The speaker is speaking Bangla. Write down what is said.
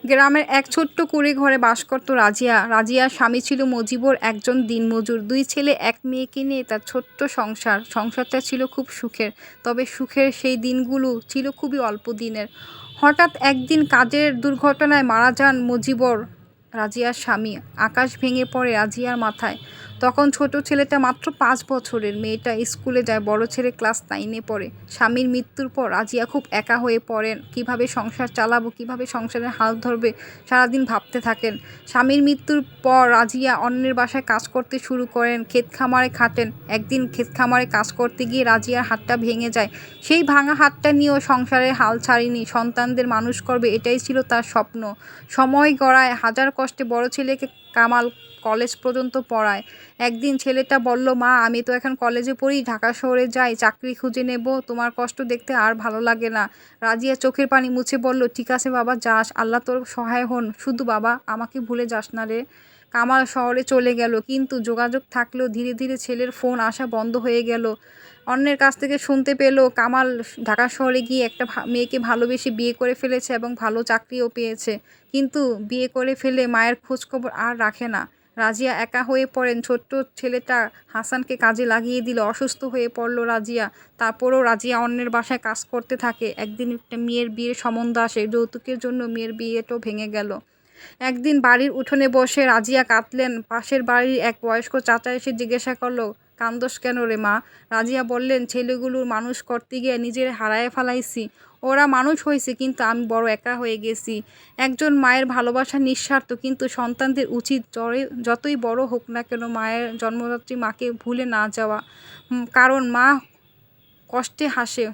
গ্রামের এক ছোট্ট কুঁড়ে ঘরে বাস করত রাজিয়া। রাজিয়ার স্বামী ছিল মজিবর, একজন দিনমজুর। ২ ছেলে, ১ মেয়েকে নিয়ে তার ছোট্ট সংসার। সংসারটা ছিল খুব সুখের। তবে সুখের সেই দিনগুলো ছিল খুবই অল্প দিনের। হঠাৎ একদিন কাজের দুর্ঘটনায় মারা যান মজিবর, রাজিয়ার স্বামী। আকাশ ভেঙে পড়ে রাজিয়ার মাথায়। তখন ছোট ছেলেটা মাত্র ৫ বছরের। মেয়েটা স্কুলে যায়, বড় ছেলে ক্লাস 9-এ পড়ে। স্বামীর মৃত্যুর পর রাজিয়া খুব একা হয়ে পড়েন। কীভাবে সংসার চালাবো, কীভাবে সংসারের হাল ধরবে, সারাদিন ভাবতে থাকেন। স্বামীর মৃত্যুর পর রাজিয়া অন্যের বাসায় কাজ করতে শুরু করেন, ক্ষেত খামারে খাটেন। একদিন ক্ষেত খামারে কাজ করতে গিয়ে রাজিয়ার হাতটা ভেঙে যায়। সেই ভাঙা হাতটা নিয়েও সংসারের হাল ছাড়েনি। সন্তানদের মানুষ করবে, এটাই ছিল তার স্বপ্ন। সময় গড়ায়, হাজার কষ্টে বড় ছেলেকে কামাল কলেজ পর্যন্ত পড়ায়। একদিন ছেলেটা বলল, মা আমি তো এখন কলেজে পড়ি, ঢাকা শহরে যাই, চাকরি খুঁজে নেব, তোমার কষ্ট দেখতে আর ভালো লাগে না। রাজিয়া চোখের পানি মুছে বলল, ঠিক আছে বাবা, যাস, আল্লাহ তোর সহায় হন, শুধু বাবা আমাকে ভুলে যাস না রে। কামাল শহরে চলে গেল, কিন্তু যোগাযোগ থাকলেও ধীরে ধীরে ছেলের ফোন আসা বন্ধ হয়ে গেল। অন্যের কাছ থেকে শুনতে পেল কামাল ঢাকা শহরে গিয়ে একটা মেয়েকে ভালোবেসে বিয়ে করে ফেলেছে এবং ভালো চাকরিও পেয়েছে। কিন্তু বিয়ে করে ফেলে মায়ের খোঁজখবর আর রাখে না। রাজিয়া একা হয়ে পড়েন। ছোট্ট ছেলেটা হাসানকে কাজে লাগিয়ে দিল। অসুস্থ হয়ে পড়ল রাজিয়া। তারপরও রাজিয়া অন্যের বাসায় কাজ করতে থাকে। একদিন একটা মেয়ের বিয়ের সম্বন্ধ আসে। যৌতুকের জন্য মেয়ের বিয়েটাও ভেঙে গেল। একদিন বাড়ির উঠোনে বসে রাজিয়া কাঁদলেন। পাশের বাড়ির এক বয়স্ক চাচা এসে জিজ্ঞাসা করল, কান্দোস কেন রে মা? রাজিয়া বললেন, ছেলেগুলোর মানুষ করতে গিয়ে নিজের হারায় ফেলাইছি। ওরা মানুষ হয়েছে, কিন্তু আমি বড় একা হয়ে গেছি। একজন মায়ের ভালোবাসা নিঃস্বার্থ, কিন্তু সন্তানদের উচিত যতই বড় হোক না কেন মায়ের, জন্মদাত্রী মাকে ভুলে না যাওয়া। কারণ মা কষ্টে হাসে,